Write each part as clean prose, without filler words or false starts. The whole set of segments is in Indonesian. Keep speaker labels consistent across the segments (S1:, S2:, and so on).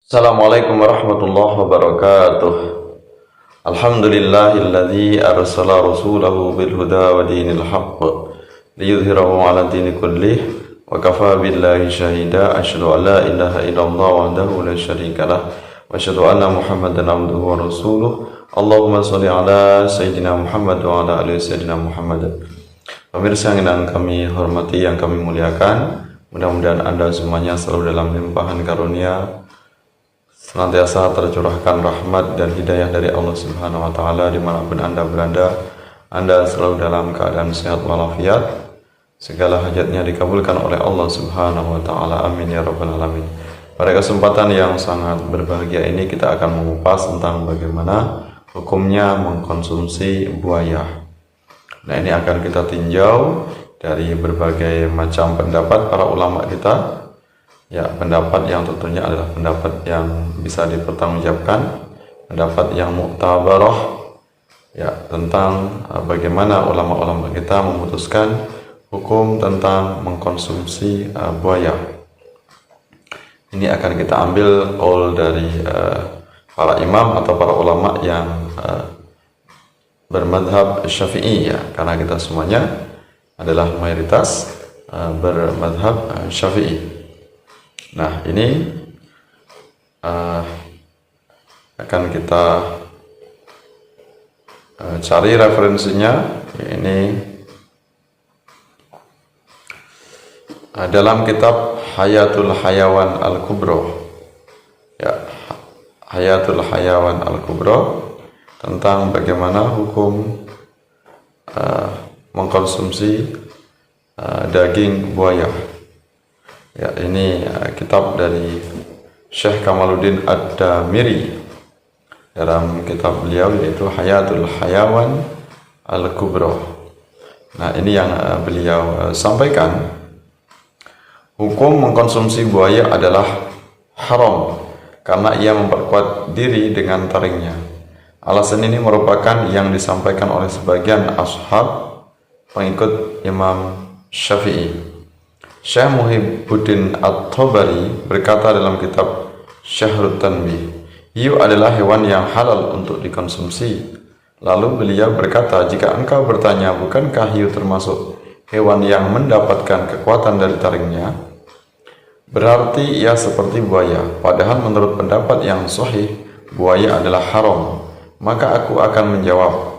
S1: Assalamualaikum warahmatullahi wabarakatuh. Alhamdulillahilladzi arsala rasulahu bil huda wa dinil haqq liyudhhirahu 'ala dini kullih wa kafa billahi syahida. Asyhadu an la ilaha illallah wahdahu la syarikalah wa asyhadu anna Muhammadan abduhu wa rasuluh. Allahumma shalli ala sayyidina Muhammad wa ala ali sayyidina Muhammad. Pemirsa yang kami hormati, yang kami muliakan, mudah-mudahan Anda semuanya selalu dalam limpahan karunia, senantiasa tercurahkan rahmat dan hidayah dari Allah Subhanahu wa Ta'ala dimanapun Anda berada. Anda selalu dalam keadaan sehat walafiat, segala hajatnya dikabulkan oleh Allah Subhanahu wa Ta'ala. Amin ya rabbal alamin. Pada kesempatan yang sangat berbahagia ini kita akan mengupas tentang bagaimana hukumnya mengkonsumsi buaya. Nah, ini akan kita tinjau dari berbagai macam pendapat para ulama kita. Ya, pendapat yang tentunya adalah pendapat yang bisa dipertanggungjawabkan, pendapat yang muktabarah, ya, tentang bagaimana ulama-ulama kita memutuskan hukum tentang mengkonsumsi buaya. Ini akan kita ambil qaul dari para imam atau para ulama yang bermadhab Syafi'i, ya, karena kita semuanya adalah mayoritas bermadhab Syafi'i. Nah, ini akan kita cari referensinya. Ini dalam kitab Hayatul Hayawan Al-Kubra, ya, Hayatul Hayawan Al-Kubra, tentang bagaimana hukum mengkonsumsi daging buaya. Ya, ini kitab dari Syekh Kamaluddin Ad-Damiri dalam kitab beliau yaitu Hayatul Hayawan Al-Kubra. Nah, ini yang beliau sampaikan. Hukum mengkonsumsi buaya adalah haram karena ia memperkuat diri dengan taringnya. Alasan ini merupakan yang disampaikan oleh sebagian ashab pengikut Imam Syafi'i. Syekh Muhibbuddin At-Tabari berkata dalam kitab Syahrut Tanbih, hiu adalah hewan yang halal untuk dikonsumsi. Lalu beliau berkata, jika engkau bertanya, bukankah hiu termasuk hewan yang mendapatkan kekuatan dari taringnya? Berarti ia seperti buaya. Padahal menurut pendapat yang sahih, buaya adalah haram. Maka aku akan menjawab,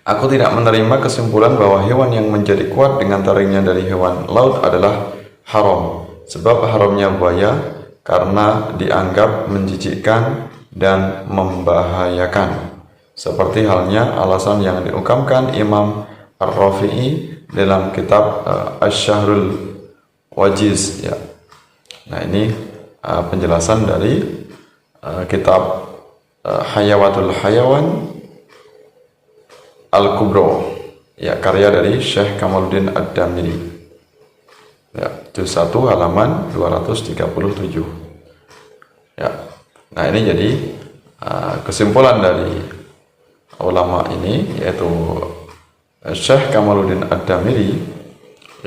S1: aku tidak menerima kesimpulan bahwa hewan yang menjadi kuat dengan taringnya dari hewan laut adalah haram. Sebab haramnya buaya karena dianggap menjijikkan dan membahayakan. Seperti halnya alasan yang diungkapkan Imam Ar-Rafi'i dalam kitab Asy-Syahrul Wajiz, ya. Nah, ini penjelasan dari kitab Hayawatul Hayawan Al-Kubra, ya, karya dari Syekh Kamaluddin Ad-Damiri, ya, juz 1 halaman 237. Ya. Nah, ini jadi kesimpulan dari ulama ini, yaitu Syekh Kamaluddin Ad-Damiri,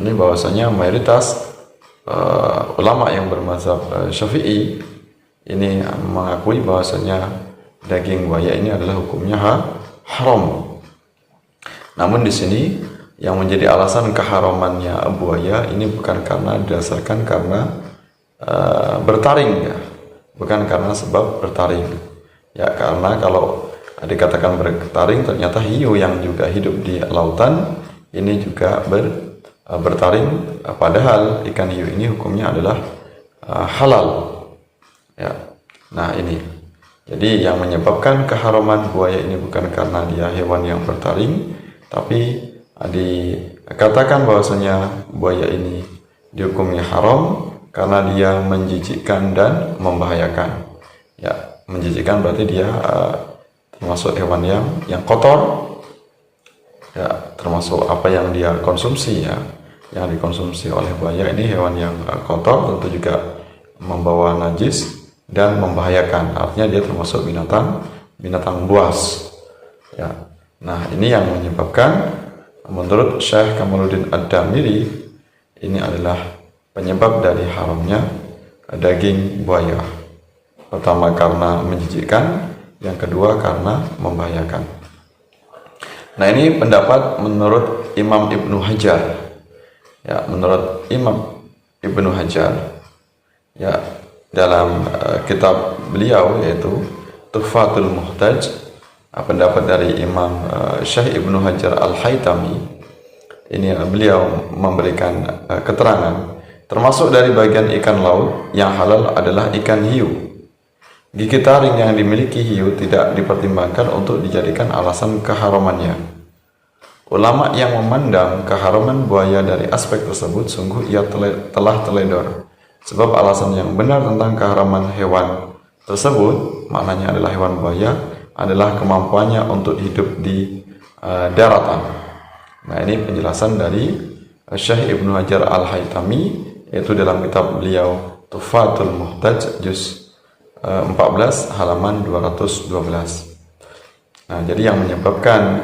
S1: ini bahwasanya mayoritas ulama yang bermazhab Syafi'i ini mengakui bahwasanya daging buaya ini adalah hukumnya haram. Namun di sini yang menjadi alasan keharamannya buaya ini bukan karena didasarkan karena bertaring, ya, bukan karena sebab bertaring, ya, karena kalau dikatakan bertaring ternyata hiu yang juga hidup di lautan ini juga bertaring, padahal ikan hiu ini hukumnya adalah halal, ya. Nah, ini jadi yang menyebabkan keharaman buaya ini bukan karena dia hewan yang bertaring, tapi dikatakan bahwasanya buaya ini dihukumi haram karena dia menjijikkan dan membahayakan. Ya, menjijikkan berarti dia termasuk hewan yang kotor, ya, termasuk apa yang dia konsumsi, ya, yang dikonsumsi oleh buaya ini hewan yang kotor, tentu juga membawa najis dan membahayakan. Artinya dia termasuk binatang buas, ya. Nah, ini yang menyebabkan menurut Syekh Kamaluddin Ad-Damiri ini adalah penyebab dari haramnya daging buaya. Pertama karena menjijikkan, yang kedua karena membahayakan. Nah, ini pendapat menurut Imam Ibnu Hajar. Ya, menurut Imam Ibnu Hajar, ya, dalam kitab beliau yaitu Tuhfatul Muhtaj, pendapat dari Imam Syekh Ibnu Hajar Al-Haytami, ini beliau memberikan keterangan termasuk dari bagian ikan laut yang halal adalah ikan hiu. Gigi taring yang dimiliki hiu tidak dipertimbangkan untuk dijadikan alasan keharamannya. Ulama yang memandang keharaman buaya dari aspek tersebut sungguh ia telah teledor. Sebab alasan yang benar tentang keharaman hewan tersebut, maknanya adalah hewan buaya, adalah kemampuannya untuk hidup di daratan. Nah, ini penjelasan dari Syekh Ibnu Hajar Al-Haytami, yaitu dalam kitab beliau Tuhfatul Muhtaj juz 14 halaman 212. Nah, jadi yang menyebabkan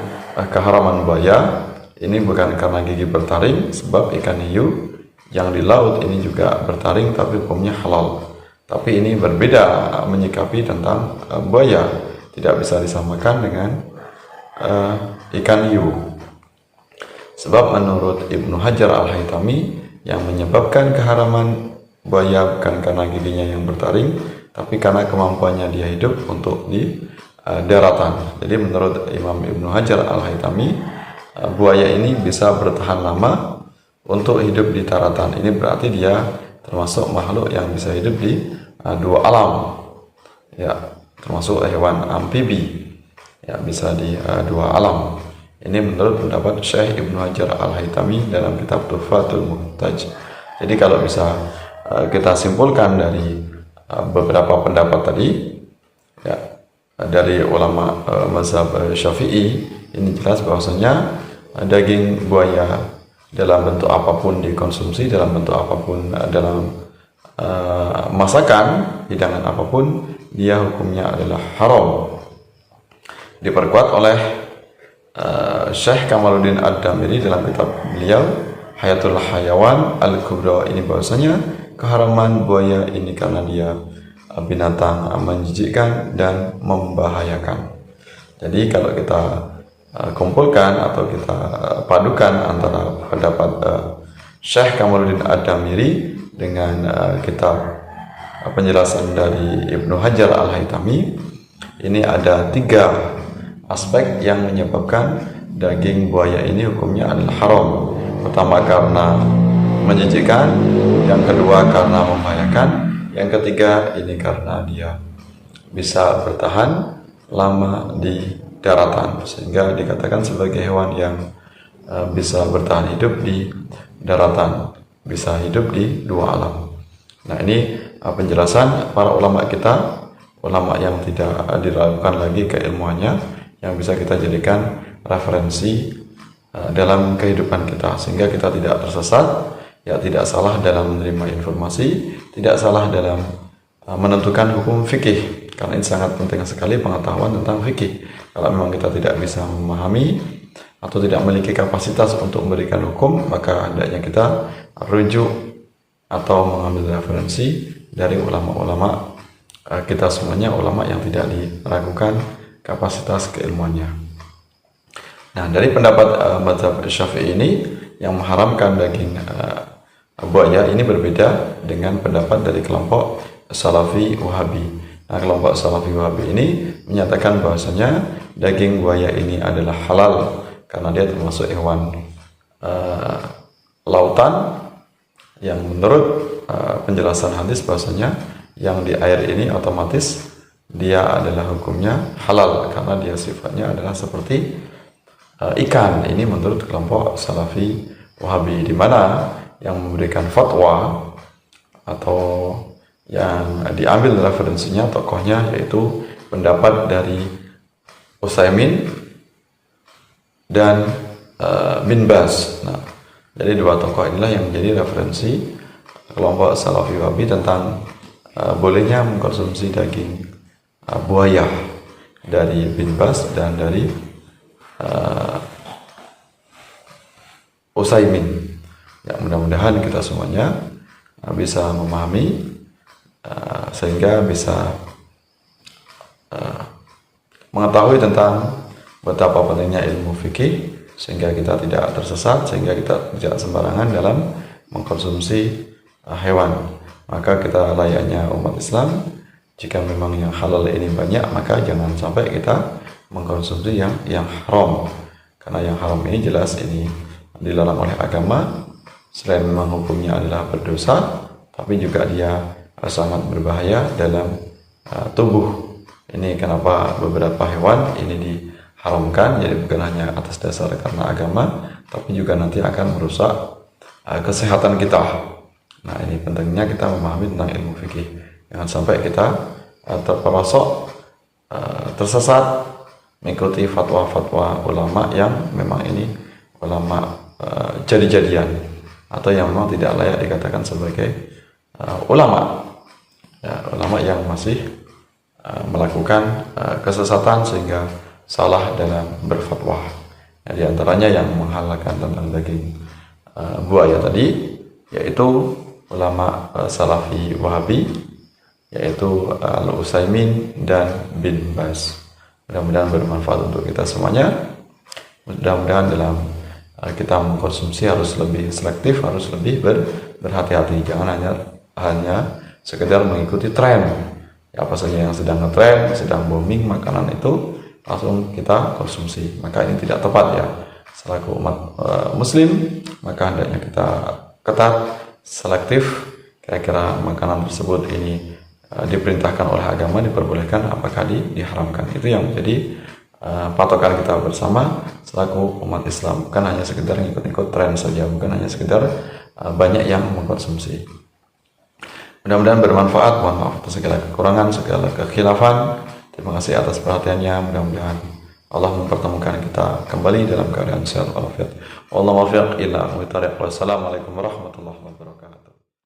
S1: keharaman buaya ini bukan karena gigi bertaring, sebab ikan hiu yang di laut ini juga bertaring tapi hukumnya halal. Tapi ini berbeda menyikapi tentang buaya, tidak bisa disamakan dengan ikan hiu. Sebab menurut Ibnu Hajar Al-Haytami, yang menyebabkan keharaman buaya bukan karena giginya yang bertaring, tapi karena kemampuannya dia hidup untuk di daratan. Jadi menurut Imam Ibnu Hajar Al-Haytami, buaya ini bisa bertahan lama untuk hidup di daratan. Ini berarti dia termasuk makhluk yang bisa hidup di dua alam, ya, termasuk hewan amfibi, ya, bisa di dua alam. Ini menurut pendapat Syekh Ibnu Hajar Al-Haytami dalam kitab Tuhfatul Muhtaj. Jadi kalau bisa kita simpulkan dari beberapa pendapat tadi, ya, dari ulama mazhab Syafi'i, ini jelas bahwasanya daging buaya dalam bentuk apapun dikonsumsi, dalam bentuk apapun, dalam masakan, hidangan apapun, dia hukumnya adalah haram. Diperkuat oleh Syekh Kamaluddin Ad-Damiri dalam kitab beliau Hayatul Hayawan Al-Kubra, ini bahwasanya keharaman buaya ini karena dia binatang menjijikkan dan membahayakan. Jadi kalau kita kumpulkan atau kita padukan antara pendapat Syekh Kamaluddin Ad-Damiri dengan kitab penjelasan dari Ibnu Hajar Al-Haytami, ini ada 3 aspek yang menyebabkan daging buaya ini hukumnya adalah haram. Pertama karena menjijikkan, yang kedua karena membahayakan, yang ketiga ini karena dia bisa bertahan lama di daratan, sehingga dikatakan sebagai hewan yang bisa bertahan hidup di daratan, bisa hidup di dua alam. Nah, ini penjelasan para ulama kita, ulama yang tidak diragukan lagi keilmuannya, yang bisa kita jadikan referensi dalam kehidupan kita, sehingga kita tidak tersesat, ya, tidak salah dalam menerima informasi, tidak salah dalam menentukan hukum fikih, karena ini sangat penting sekali pengetahuan tentang fikih. Kalau memang kita tidak bisa memahami atau tidak memiliki kapasitas untuk memberikan hukum, maka hendaknya kita rujuk atau mengambil referensi dari ulama-ulama kita semuanya, ulama yang tidak diragukan kapasitas keilmuannya. Nah, dari pendapat mazhab Syafi'i ini yang mengharamkan daging buaya ini berbeda dengan pendapat dari kelompok Salafi Wahabi. Nah, kelompok Salafi Wahabi ini menyatakan bahwasanya daging buaya ini adalah halal karena dia termasuk hewan lautan yang menurut penjelasan hadis bahwasanya yang di air ini otomatis dia adalah hukumnya halal karena dia sifatnya adalah seperti ikan. Ini menurut kelompok Salafi Wahabi, di mana yang memberikan fatwa atau yang diambil referensinya tokohnya yaitu pendapat dari Utsaimin dan Bin Baz. Nah, jadi 2 tokoh inilah yang menjadi referensi kelompok Salafi Wahabi tentang bolehnya mengkonsumsi daging buaya dari Bin Baz dan dari Utsaimin. Ya, mudah-mudahan kita semuanya bisa memahami sehingga bisa mengetahui tentang betapa pentingnya ilmu fikih, sehingga kita tidak tersesat, sehingga kita tidak sembarangan dalam mengkonsumsi hewan. Maka kita layaknya umat Islam, jika memang yang halal ini banyak, maka jangan sampai kita mengkonsumsi yang haram, karena yang haram ini jelas ini dilarang oleh agama. Selain memang hukumnya adalah berdosa, tapi juga dia sangat berbahaya dalam tubuh. Ini kenapa beberapa hewan ini diharamkan, jadi bukan hanya atas dasar karena agama, tapi juga nanti akan merusak kesehatan kita. Nah, ini pentingnya kita memahami tentang ilmu fikih. Jangan sampai kita terperosok, tersesat mengikuti fatwa-fatwa ulama yang memang ini ulama jadi-jadian, atau yang memang tidak layak dikatakan sebagai ulama. Ya, ulama yang masih melakukan kesesatan sehingga salah dalam berfatwa. Ya, di antaranya yang menghalalkan tentang daging buaya tadi, yaitu ulama Salafi Wahabi, yaitu Al-Utsaimin dan Bin Baz. Mudah-mudahan bermanfaat untuk kita semuanya. Mudah-mudahan dalam kita mengkonsumsi harus lebih selektif, harus lebih berhati-hati. Jangan hanya sekedar mengikuti tren. Ya, apa saja yang sedang ngetren, sedang booming makanan itu langsung kita konsumsi. Maka ini tidak tepat ya. Selaku umat muslim, maka hendaknya kita ketat, selektif. Kira-kira makanan tersebut ini diperintahkan oleh agama, diperbolehkan, apakah diharamkan. Itu yang menjadi patokan kita bersama selaku umat Islam. Bukan hanya sekedar ngikut-ngikut tren saja, bukan hanya sekedar banyak yang mengkonsumsi. Mudah-mudahan bermanfaat. Mohon maaf atas segala kekurangan, segala kekhilafan. Terima kasih atas perhatiannya. Mudah-mudahan Allah mempertemukan kita kembali dalam keadaan sehat walafiat. Wassalamualaikum warahmatullahi wabarakatuh.